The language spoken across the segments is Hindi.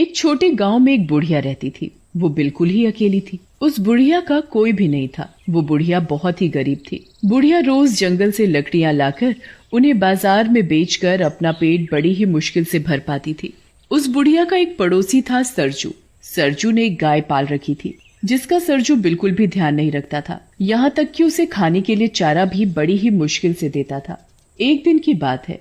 एक छोटे गांव में एक बुढ़िया रहती थी। वो बिल्कुल ही अकेली थी। उस बुढ़िया का कोई भी नहीं था। वो बुढ़िया बहुत ही गरीब थी। बुढ़िया रोज जंगल से लकड़ियां लाकर उन्हें बाजार में बेचकर अपना पेट बड़ी ही मुश्किल से भर पाती थी। उस बुढ़िया का एक पड़ोसी था सरजू। सरजू ने एक गाय पाल रखी थी जिसका सरजू बिल्कुल भी ध्यान नहीं रखता था। यहाँ तक कि उसे खाने के लिए चारा भी बड़ी ही मुश्किल से देता था। एक दिन की बात है।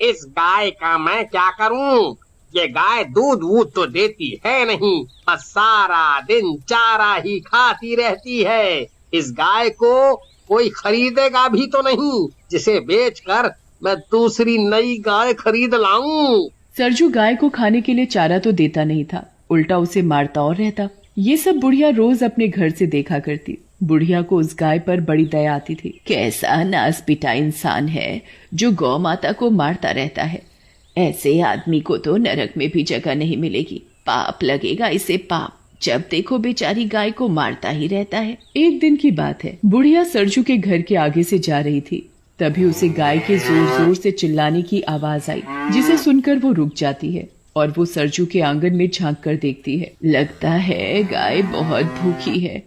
इस गाय का मैं क्या करूं? ये गाय दूध वूध तो देती है नहीं, बस सारा दिन चारा ही खाती रहती है। इस गाय को कोई खरीदेगा भी तो नहीं, जिसे बेचकर मैं दूसरी नई गाय खरीद लाऊं। सरजू गाय को खाने के लिए चारा तो देता नहीं था, उल्टा उसे मारता और रहता। ये सब बुढ़िया रोज अपने घर से देखा करती। बुढ़िया को उस गाय पर बड़ी दया आती थी। कैसा नासपिटा इंसान है जो गौ माता को मारता रहता है। ऐसे आदमी को तो नरक में भी जगह नहीं मिलेगी। पाप लगेगा इसे, पाप। जब देखो बेचारी गाय को मारता ही रहता है। एक दिन की बात है। बुढ़िया सरजू के घर के आगे से जा रही थी। तभी उसे गाय के जोर जोर से चिल्लाने की आवाज आई, जिसे सुनकर वो रुक जाती है और वो सरजू के आंगन में झांक कर देखती है। लगता है गाय बहुत भूखी है,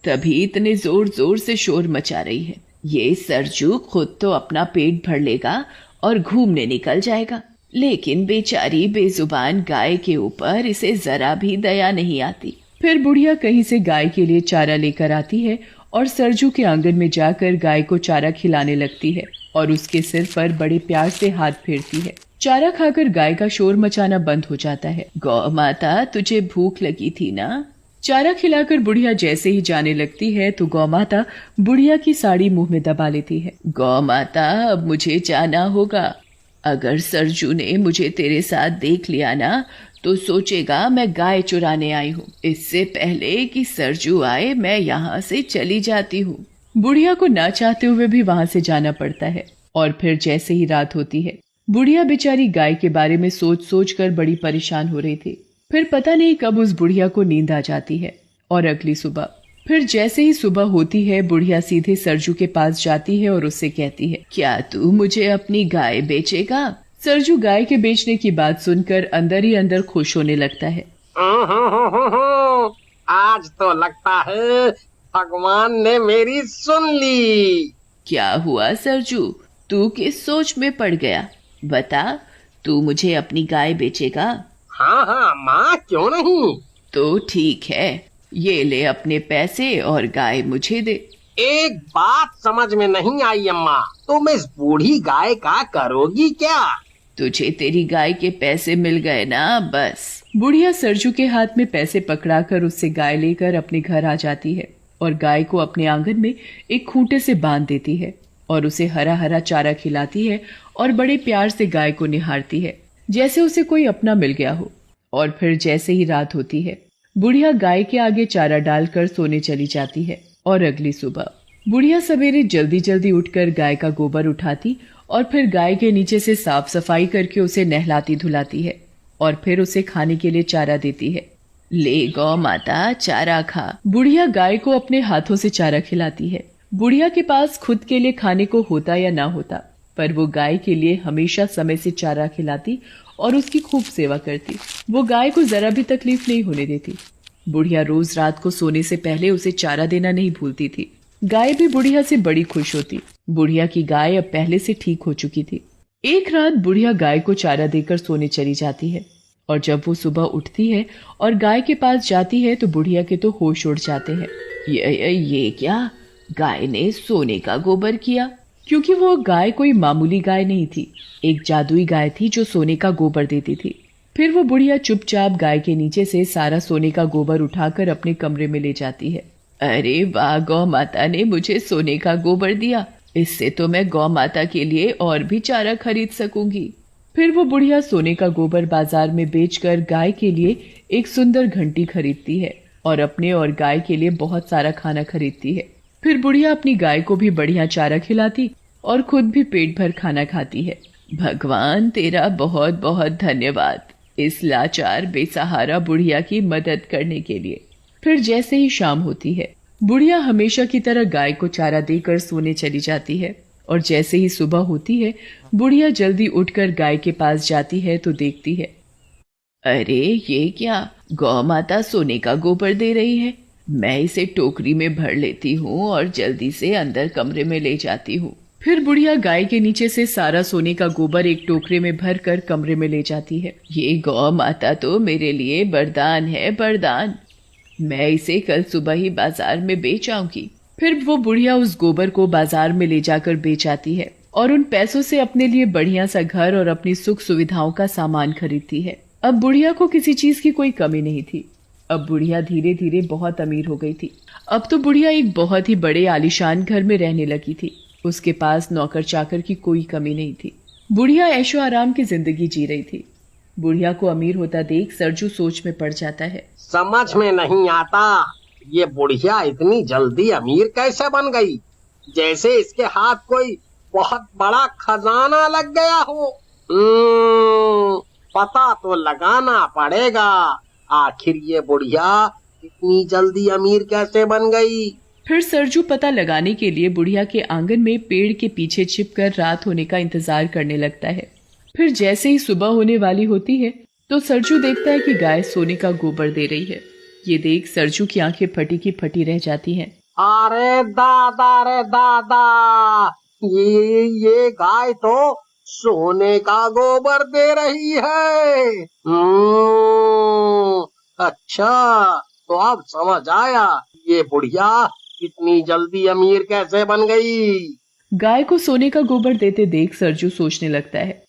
तभी इतने जोर जोर से शोर मचा रही है। ये सरजू खुद तो अपना पेट भर लेगा और घूमने निकल जाएगा, लेकिन बेचारी बेजुबान गाय के ऊपर इसे जरा भी दया नहीं आती। फिर बुढ़िया कहीं से गाय के लिए चारा लेकर आती है और सरजू के आंगन में जाकर गाय को चारा खिलाने लगती है और उसके सिर पर बड़े प्यार से हाथ फेरती है। चारा खाकर गाय का शोर मचाना बंद हो जाता है। गौ माता, तुझे भूख लगी थी ना? चारा खिलाकर बुढ़िया जैसे ही जाने लगती है तो गौ माता बुढ़िया की साड़ी मुंह में दबा लेती है। गौ माता, अब मुझे जाना होगा। अगर सरजू ने मुझे तेरे साथ देख लिया ना तो सोचेगा मैं गाय चुराने आई हूँ। इससे पहले कि सरजू आए मैं यहाँ से चली जाती हूँ। बुढ़िया को ना चाहते हुए भी वहां से जाना पड़ता है। और फिर जैसे ही रात होती है, बुढ़िया बेचारी गाय के बारे में सोच सोच कर बड़ी परेशान हो रही थी। फिर पता नहीं कब उस बुढ़िया को नींद आ जाती है और अगली सुबह फिर जैसे ही सुबह होती है, बुढ़िया सीधे सरजू के पास जाती है और उससे कहती है, क्या तू मुझे अपनी गाय बेचेगा? सरजू गाय के बेचने की बात सुनकर अंदर ही अंदर खुश होने लगता है। आज तो लगता है भगवान ने मेरी सुन ली। क्या हुआ सरजू, तू किस सोच में पड़ गया? बता, तू मुझे अपनी गाय बेचेगा? हाँ हाँ माँ, क्यों नहीं। तो ठीक है, ये ले अपने पैसे और गाय मुझे दे। एक बात समझ में नहीं आई अम्मा, तुम इस बूढ़ी गाय का करोगी क्या? तुझे तेरी गाय के पैसे मिल गए ना, बस। बुढ़िया सरजू के हाथ में पैसे पकड़ाकर उससे गाय लेकर अपने घर आ जाती है और गाय को अपने आंगन में एक खूंटे से बांध देती है और उसे हरा हरा चारा खिलाती है और बड़े प्यार से गाय को निहारती है, जैसे उसे कोई अपना मिल गया हो। और फिर जैसे ही रात होती है, बुढ़िया गाय के आगे चारा डालकर सोने चली जाती है। और अगली सुबह बुढ़िया सवेरे जल्दी जल्दी उठकर गाय का गोबर उठाती और फिर गाय के नीचे से साफ सफाई करके उसे नहलाती धुलाती है और फिर उसे खाने के लिए चारा देती है। ले गौ माता, चारा खा। बुढ़िया गाय को अपने हाथों से चारा खिलाती है। बुढ़िया के पास खुद के लिए खाने को होता या ना होता, पर वो गाय के लिए हमेशा समय से चारा खिलाती और उसकी खूब सेवा करती। वो गाय को जरा भी तकलीफ नहीं होने देती। बुढ़िया रोज रात को सोने से पहले उसे चारा देना नहीं भूलती थी। गाय भी बुढ़िया से बड़ी खुश होती। बुढ़िया की गाय अब पहले से ठीक हो चुकी थी। एक रात बुढ़िया गाय को चारा देकर सोने चली जाती है और जब वो सुबह उठती है और गाय के पास जाती है तो बुढ़िया के तो होश उड़ जाते हैं। ये क्या? गाय ने सोने का गोबर किया? क्योंकि वो गाय कोई मामूली गाय नहीं थी, एक जादुई गाय थी जो सोने का गोबर देती थी। फिर वो बुढ़िया चुपचाप गाय के नीचे से सारा सोने का गोबर उठाकर अपने कमरे में ले जाती है। अरे वाह, गौ माता ने मुझे सोने का गोबर दिया, इससे तो मैं गौ माता के लिए और भी चारा खरीद सकूंगी। फिर वो बुढ़िया सोने का गोबर बाजार में बेचकर गाय के लिए एक सुंदर घंटी खरीदती है और अपने और गाय के लिए बहुत सारा खाना खरीदती है। फिर बुढ़िया अपनी गाय को भी बढ़िया चारा खिलाती और खुद भी पेट भर खाना खाती है। भगवान तेरा बहुत बहुत धन्यवाद इस लाचार बेसहारा बुढ़िया की मदद करने के लिए। फिर जैसे ही शाम होती है, बुढ़िया हमेशा की तरह गाय को चारा देकर सोने चली जाती है और जैसे ही सुबह होती है, बुढ़िया जल्दी उठकर गाय के पास जाती है तो देखती है अरे ये क्या, गौ माता सोने का गोबर दे रही है। मैं इसे टोकरी में भर लेती हूँ और जल्दी से अंदर कमरे में ले जाती हूँ। फिर बुढ़िया गाय के नीचे से सारा सोने का गोबर एक टोकरे में भर कर कमरे में ले जाती है। ये गौ माता तो मेरे लिए वरदान है, वरदान। मैं इसे कल सुबह ही बाजार में बेच आऊंगी। फिर वो बुढ़िया उस गोबर को बाजार में ले जाकर बेच आती है और उन पैसों से अपने लिए बढ़िया सा घर और अपनी सुख सुविधाओं का सामान खरीदती है। अब बुढ़िया को किसी चीज की कोई कमी नहीं थी। अब बुढ़िया धीरे धीरे बहुत अमीर हो गई थी। अब तो बुढ़िया एक बहुत ही बड़े आलीशान घर में रहने लगी थी। उसके पास नौकर चाकर की कोई कमी नहीं थी। बुढ़िया ऐशो आराम की जिंदगी जी रही थी। बुढ़िया को अमीर होता देख सरजू सोच में पड़ जाता है। समझ में नहीं आता, ये बुढ़िया इतनी जल्दी अमीर कैसे बन गई, जैसे इसके हाथ कोई बहुत बड़ा खजाना लग गया हो। पता तो लगाना पड़ेगा, आखिर ये बुढ़िया इतनी जल्दी अमीर कैसे बन गई। फिर सरजू पता लगाने के लिए बुढ़िया के आंगन में पेड़ के पीछे छिपकर रात होने का इंतजार करने लगता है। फिर जैसे ही सुबह होने वाली होती है तो सरजू देखता है कि गाय सोने का गोबर दे रही है। ये देख सरजू की आंखें फटी की फटी रह जाती हैं। अरे दादा रे दादा, ये गाय तो सोने का गोबर दे रही है। अच्छा, तो अब समझ आया ये बुढ़िया इतनी जल्दी अमीर कैसे बन गई। गाय को सोने का गोबर देते देख सरजू सोचने लगता है।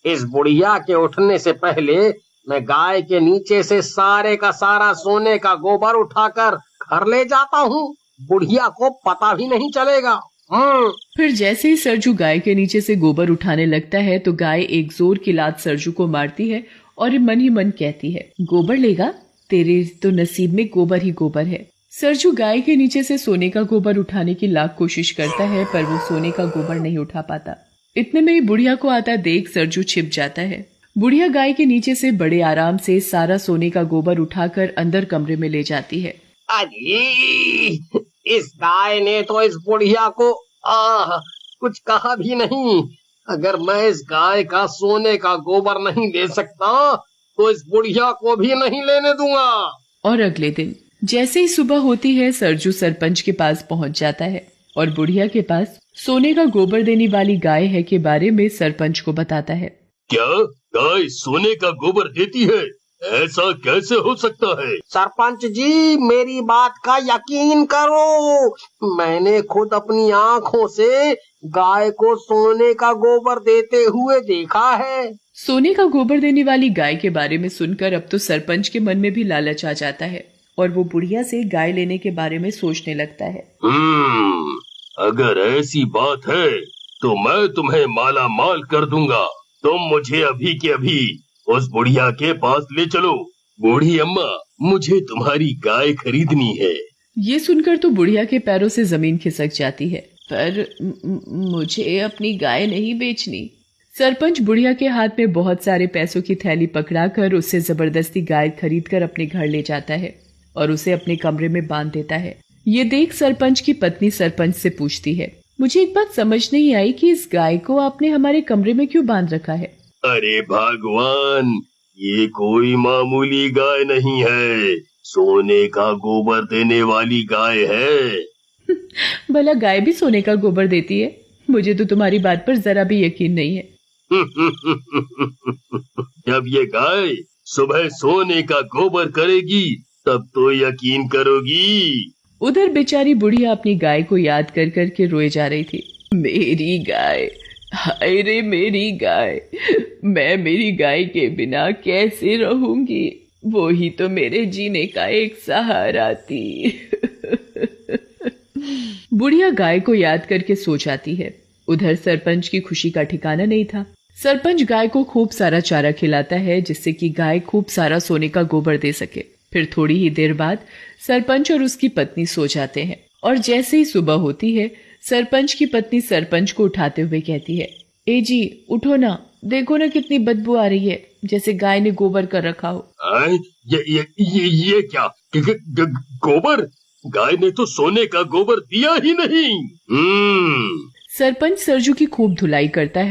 इस बुढ़िया के उठने से पहले मैं गाय के नीचे से सारे का सारा सोने का गोबर उठाकर घर ले जाता हूँ, बुढ़िया को पता भी नहीं चलेगा। फिर जैसे ही सरजू गाय के नीचे से गोबर उठाने लगता है तो गाय एक जोर की लात सरजू को मारती है और मन ही मन कहती है, गोबर लेगा, तेरे तो नसीब में गोबर ही गोबर है। सरजू गाय के नीचे से सोने का गोबर उठाने की लाख कोशिश करता है पर वो सोने का गोबर नहीं उठा पाता। इतने में ही बुढ़िया को आता देख सरजू छिप जाता है। बुढ़िया गाय के नीचे से बड़े आराम से सारा सोने का गोबर उठाकर अंदर कमरे में ले जाती है। अरे, इस गाय ने तो इस बुढ़िया को कुछ कहा भी नहीं। अगर मैं इस गाय का सोने का गोबर नहीं ले सकता तो इस बुढ़िया को भी नहीं लेने दूंगा। और अगले दिन जैसे ही सुबह होती है सरजू सरपंच के पास पहुंच जाता है और बुढ़िया के पास सोने का गोबर देने वाली गाय है के बारे में सरपंच को बताता है। क्या गाय सोने का गोबर देती है? ऐसा कैसे हो सकता है? सरपंच जी, मेरी बात का यकीन करो, मैंने खुद अपनी आँखों से गाय को सोने का गोबर देते हुए देखा है। सोने का गोबर देने वाली गाय के बारे में सुनकर अब तो सरपंच के मन में भी लालच आ जाता है और वो बुढ़िया से गाय लेने के बारे में सोचने लगता है। अगर ऐसी बात है तो मैं तुम्हें माला माल कर दूंगा। तुम मुझे अभी के अभी उस बुढ़िया के पास ले चलो। बूढ़ी अम्मा, मुझे तुम्हारी गाय खरीदनी है। ये सुनकर तो बुढ़िया के पैरों से जमीन खिसक जाती है, पर मुझे अपनी गाय नहीं बेचनी। सरपंच बुढ़िया के हाथ में बहुत सारे पैसों की थैली पकड़ाकर उससे जबरदस्ती गाय खरीदकर अपने घर ले जाता है और उसे अपने कमरे में बांध देता है। ये देख सरपंच की पत्नी सरपंच से पूछती है, मुझे एक बात समझ नहीं आई कि इस गाय को आपने हमारे कमरे में क्यों बांध रखा है? अरे भगवान, ये कोई मामूली गाय नहीं है, सोने का गोबर देने वाली गाय है। भला गाय भी सोने का गोबर देती है? मुझे तो तुम्हारी बात पर जरा भी यकीन नहीं है। जब ये गाय सुबह सोने का गोबर करेगी तब तो यकीन करोगी। उधर बेचारी बुढ़िया अपनी गाय को याद कर कर के रोए जा रही थी। मेरी गाय, हाय रे मेरी गाय, मैं मेरी गाय के बिना कैसे रहूंगी? वो ही तो मेरे जीने का एक सहारा थी। बुढ़िया गाय को याद करके सो जाती है। उधर सरपंच की खुशी का ठिकाना नहीं था। सरपंच गाय को खूब सारा चारा खिलाता है जिससे कि गाय खूब सारा सोने का गोबर दे सके। फिर थोड़ी ही देर बाद सरपंच और उसकी पत्नी सो जाते हैं और जैसे ही सुबह होती है सरपंच की पत्नी सरपंच को उठाते हुए कहती है, ए जी उठो ना, देखो ना कितनी बदबू आ रही है, जैसे गाय ने गोबर कर रखा हो। ये क्या गोबर? गाय ने तो सोने का गोबर दिया ही नहीं। सरपंच सरजू की खूब धुलाई करता है